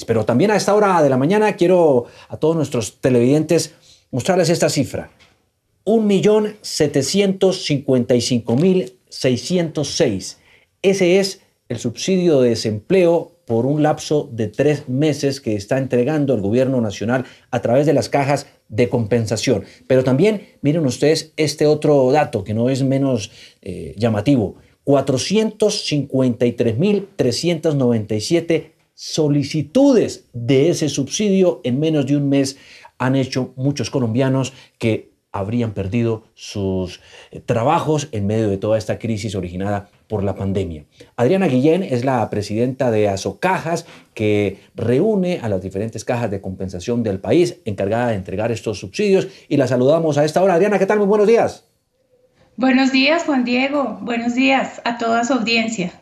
Pero también a esta hora de la mañana quiero a todos nuestros televidentes mostrarles esta cifra. 1.755.606. Ese es el subsidio de desempleo por un lapso de 3 meses que está entregando el gobierno nacional a través de las cajas de compensación. Pero también miren ustedes este otro dato que no es menos llamativo. 453.397 solicitudes de ese subsidio en menos de un mes han hecho muchos colombianos que habrían perdido sus trabajos en medio de toda esta crisis originada por la pandemia. Adriana Guillén es la presidenta de Asocajas, que reúne a las diferentes cajas de compensación del país, encargada de entregar estos subsidios, y la saludamos a esta hora. Adriana, ¿qué tal? Muy buenos días. Buenos días, Juan Diego. Buenos días a toda su audiencia.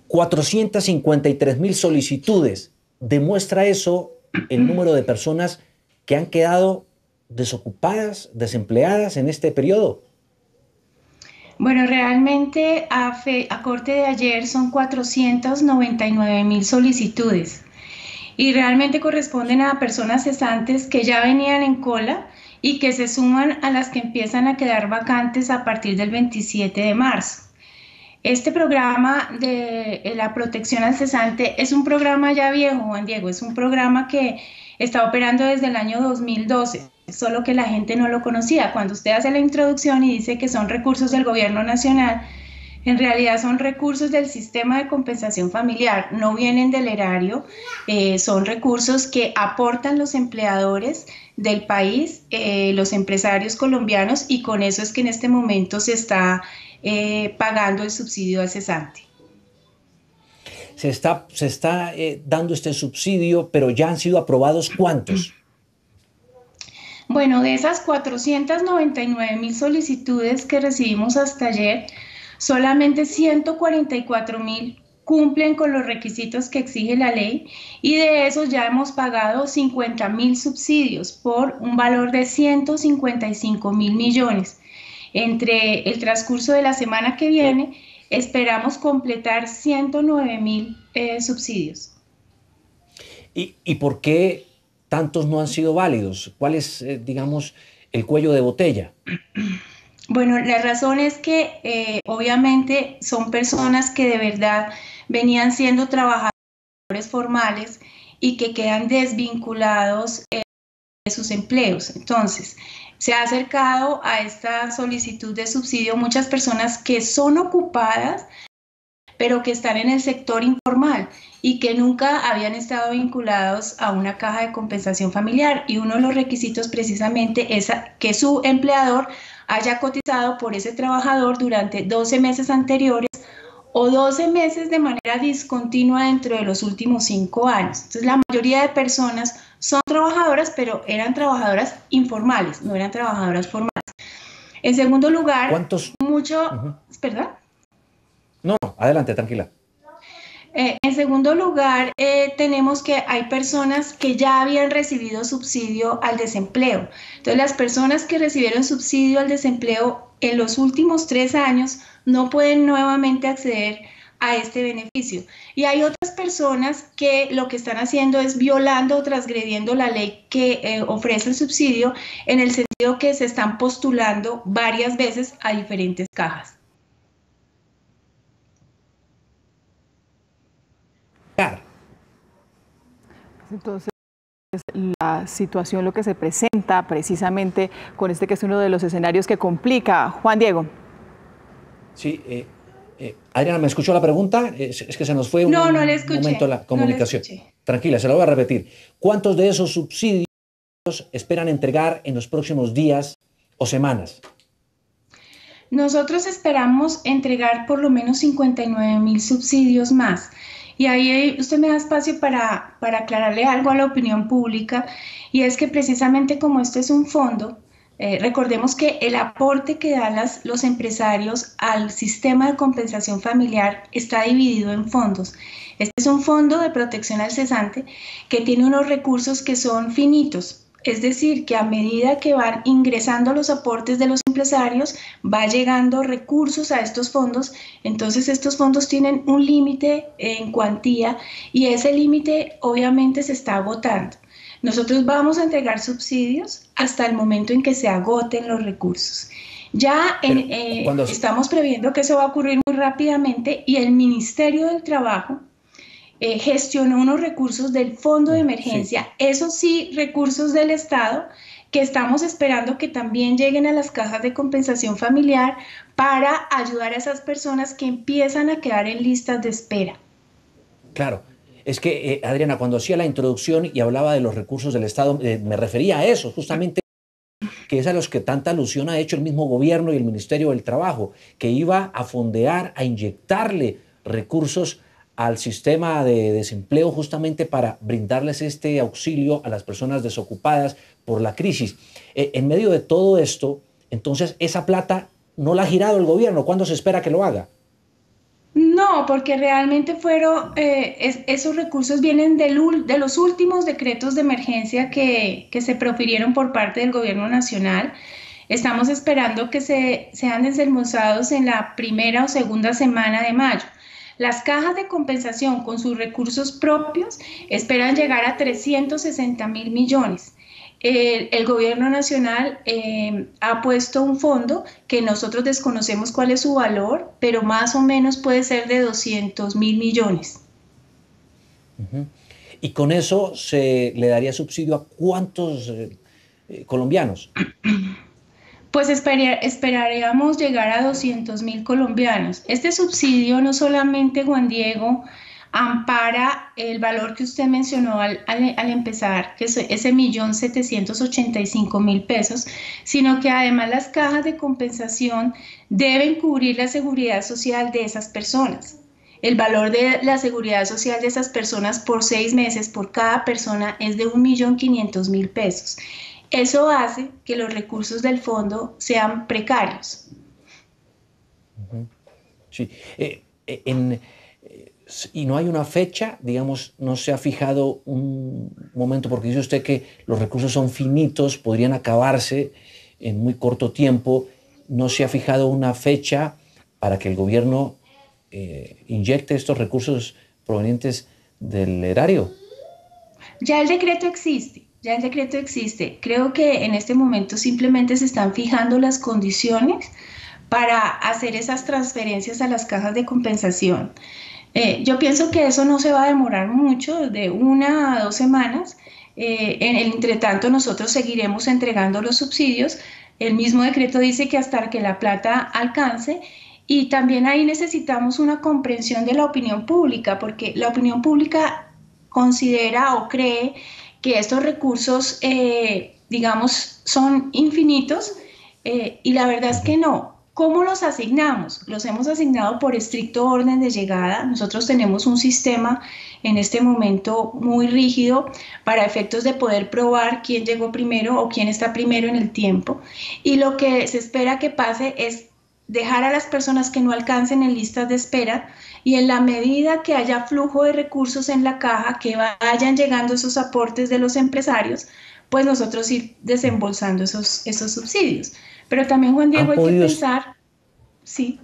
453.000 solicitudes. ¿Demuestra eso el número de personas que han quedado desocupadas, desempleadas en este periodo? Bueno, realmente a corte de ayer son 499.000 solicitudes y realmente corresponden a personas cesantes que ya venían en cola y que se suman a las que empiezan a quedar vacantes a partir del 27 de marzo. Este programa de la protección al cesante es un programa ya viejo, Juan Diego, es un programa que está operando desde el año 2012, solo que la gente no lo conocía. Cuando usted hace la introducción y dice que son recursos del gobierno nacional, en realidad son recursos del sistema de compensación familiar, no vienen del erario, son recursos que aportan los empleadores del país, los empresarios colombianos, y con eso es que en este momento se está pagando el subsidio al cesante. Se está dando este subsidio, pero ya han sido aprobados ¿cuántos? Bueno, de esas 499.000 solicitudes que recibimos hasta ayer, solamente 144.000 cumplen con los requisitos que exige la ley, y de esos ya hemos pagado 50.000 subsidios por un valor de 155.000 millones. Entre el transcurso de la semana que viene esperamos completar 109.000 subsidios. ¿Y por qué tantos no han sido válidos? ¿Cuál es, digamos, el cuello de botella? Bueno, la razón es que obviamente son personas que de verdad venían siendo trabajadores formales y que quedan desvinculados de sus empleos. Entonces, se ha acercado a esta solicitud de subsidio muchas personas que son ocupadas, pero que están en el sector informal y que nunca habían estado vinculados a una caja de compensación familiar. Y uno de los requisitos precisamente es que su empleador haya cotizado por ese trabajador durante 12 meses anteriores o 12 meses de manera discontinua dentro de los últimos 5 años. Entonces, la mayoría de personas son trabajadoras, pero eran trabajadoras informales, no eran trabajadoras formales. En segundo lugar, ¿cuántos? ¿Perdón? No, adelante, tranquila. En segundo lugar, tenemos que hay personas que ya habían recibido subsidio al desempleo. Entonces, las personas que recibieron subsidio al desempleo en los últimos 3 años no pueden nuevamente acceder a este beneficio. Y hay otras personas que lo que están haciendo es violando o transgrediendo la ley que ofrece el subsidio, en el sentido que se están postulando varias veces a diferentes cajas. Entonces, la situación, lo que se presenta precisamente con este, que es uno de los escenarios que complica. Juan Diego. Sí, Adriana, ¿me escuchó la pregunta? Es que se nos fue un momento la comunicación. Tranquila, se lo voy a repetir. ¿Cuántos de esos subsidios esperan entregar en los próximos días o semanas? Nosotros esperamos entregar por lo menos 59.000 subsidios más. Y ahí usted me da espacio para aclararle algo a la opinión pública, y es que precisamente como este es un fondo, recordemos que el aporte que dan los empresarios al sistema de compensación familiar está dividido en fondos. Este es un fondo de protección al cesante que tiene unos recursos que son finitos. Es decir, que a medida que van ingresando los aportes de los empresarios, va llegando recursos a estos fondos, entonces estos fondos tienen un límite en cuantía y ese límite obviamente se está agotando. Nosotros vamos a entregar subsidios hasta el momento en que se agoten los recursos. Estamos previendo que eso va a ocurrir muy rápidamente y el Ministerio del Trabajo gestionó unos recursos del Fondo de Emergencia, sí. Esos sí, recursos del Estado, que estamos esperando que también lleguen a las cajas de compensación familiar para ayudar a esas personas que empiezan a quedar en listas de espera. Claro. Es que, Adriana, cuando hacía la introducción y hablaba de los recursos del Estado, me refería a eso, justamente, que es a los que tanta alusión ha hecho el mismo gobierno y el Ministerio del Trabajo, que iba a fondear, a inyectarle recursos al sistema de desempleo justamente para brindarles este auxilio a las personas desocupadas por la crisis. En medio de todo esto, entonces, esa plata no la ha girado el gobierno. ¿Cuándo se espera que lo haga? No, porque realmente esos recursos vienen de los últimos decretos de emergencia que se profirieron por parte del gobierno nacional. Estamos esperando que sean desembolsados en la primera o segunda semana de mayo. Las cajas de compensación con sus recursos propios esperan llegar a 360.000 millones. El gobierno nacional ha puesto un fondo que nosotros desconocemos cuál es su valor, pero más o menos puede ser de 200.000 millones. ¿Y con eso se le daría subsidio a cuántos colombianos? Pues esperaríamos llegar a 200.000 colombianos. Este subsidio no solamente, Juan Diego, ampara el valor que usted mencionó al empezar, que es ese 1.785.000 pesos, sino que además las cajas de compensación deben cubrir la seguridad social de esas personas. El valor de la seguridad social de esas personas por 6 meses, por cada persona, es de 1.500.000 pesos. Eso hace que los recursos del fondo sean precarios. Sí. Y no hay una fecha, digamos, no se ha fijado un momento, porque dice usted que los recursos son finitos, podrían acabarse en muy corto tiempo. ¿No se ha fijado una fecha para que el gobierno inyecte estos recursos provenientes del erario? Ya el decreto existe. Ya el decreto existe. Creo que en este momento simplemente se están fijando las condiciones para hacer esas transferencias a las cajas de compensación. Yo pienso que eso no se va a demorar mucho, de 1 a 2 semanas. En el entretanto, nosotros seguiremos entregando los subsidios. El mismo decreto dice que hasta que la plata alcance. Y también ahí necesitamos una comprensión de la opinión pública, porque la opinión pública considera o cree que estos recursos, digamos, son infinitos y la verdad es que no. ¿Cómo los asignamos? Los hemos asignado por estricto orden de llegada. Nosotros tenemos un sistema en este momento muy rígido para efectos de poder probar quién llegó primero o quién está primero en el tiempo. Y lo que se espera que pase es dejar a las personas que no alcancen en listas de espera y en la medida que haya flujo de recursos en la caja, que vayan llegando esos aportes de los empresarios, pues nosotros ir desembolsando esos subsidios. Pero también, Juan Diego, hay que pensar... Sí.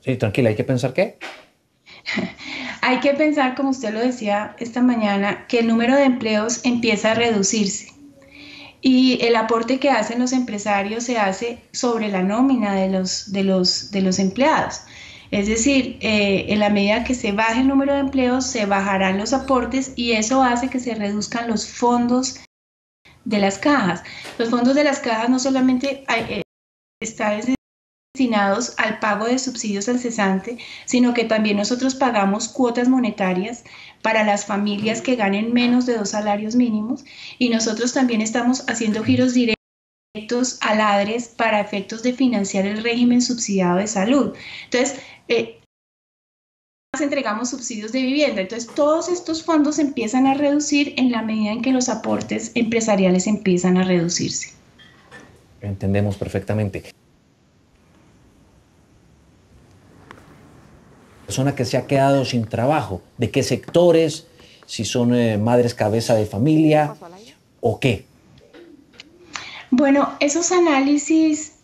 Sí, tranquila, ¿hay que pensar qué? Hay que pensar, como usted lo decía esta mañana, que el número de empleos empieza a reducirse. Y el aporte que hacen los empresarios se hace sobre la nómina de los empleados. Es decir, en la medida que se baje el número de empleos, se bajarán los aportes y eso hace que se reduzcan los fondos de las cajas. Los fondos de las cajas no solamente están destinados al pago de subsidios al cesante, sino que también nosotros pagamos cuotas monetarias para las familias que ganen menos de 2 salarios mínimos y nosotros también estamos haciendo giros directos al ADRES para efectos de financiar el régimen subsidiado de salud. Entonces, entregamos subsidios de vivienda. Entonces, todos estos fondos empiezan a reducir en la medida en que los aportes empresariales empiezan a reducirse. Entendemos perfectamente. Persona que se ha quedado sin trabajo, ¿de qué sectores? Si son madres cabeza de familia o qué? Bueno, esos análisis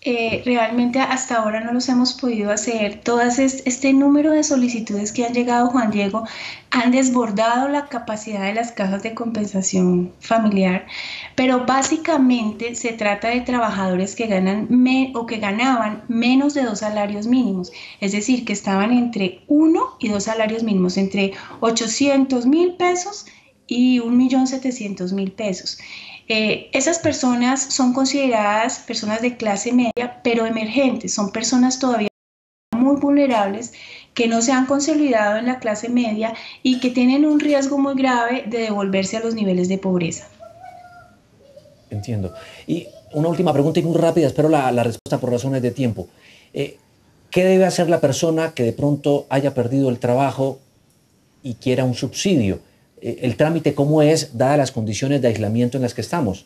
realmente hasta ahora no los hemos podido hacer. Este número de solicitudes que han llegado, Juan Diego, han desbordado la capacidad de las cajas de compensación familiar, pero básicamente se trata de trabajadores que ganan o que ganaban menos de 2 salarios mínimos, es decir, que estaban entre 1 y 2 salarios mínimos, entre 800.000 pesos y 1.700.000 pesos. Esas personas son consideradas personas de clase media, pero emergentes, son personas todavía muy vulnerables que no se han consolidado en la clase media y que tienen un riesgo muy grave de devolverse a los niveles de pobreza. Entiendo. Y una última pregunta y muy rápida, espero la respuesta por razones de tiempo. ¿Qué debe hacer la persona que de pronto haya perdido el trabajo y quiera un subsidio? ¿El trámite cómo es, dadas las condiciones de aislamiento en las que estamos?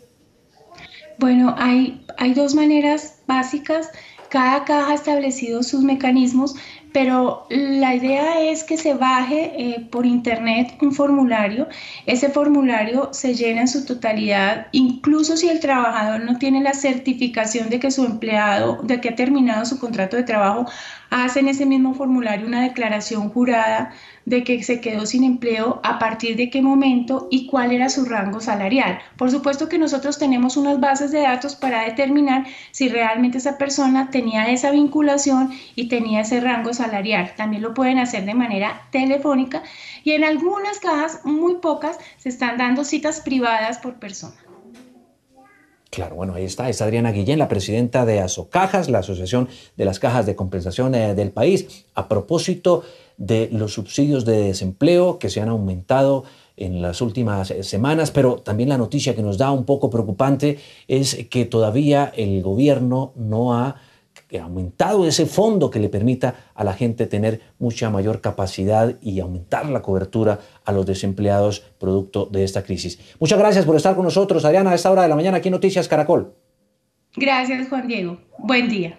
Bueno, hay dos maneras básicas. Cada caja ha establecido sus mecanismos, pero la idea es que se baje por internet un formulario. Ese formulario se llena en su totalidad, incluso si el trabajador no tiene la certificación de que su empleado, de que ha terminado su contrato de trabajo, hace en ese mismo formulario una declaración jurada de que se quedó sin empleo, a partir de qué momento y cuál era su rango salarial. Por supuesto que nosotros tenemos unas bases de datos para determinar si realmente esa persona tenía esa vinculación y tenía ese rango salarial. También lo pueden hacer de manera telefónica y en algunas cajas, muy pocas, se están dando citas privadas por persona. Claro, bueno, ahí está. Es Adriana Guillén, la presidenta de Asocajas, la Asociación de las Cajas de Compensación del país, a propósito de los subsidios de desempleo que se han aumentado en las últimas semanas, pero también la noticia que nos da un poco preocupante es que todavía el gobierno no ha aumentado ese fondo que le permita a la gente tener mucha mayor capacidad y aumentar la cobertura a los desempleados producto de esta crisis. Muchas gracias por estar con nosotros, Adriana, a esta hora de la mañana aquí en Noticias Caracol. Gracias, Juan Diego. Buen día.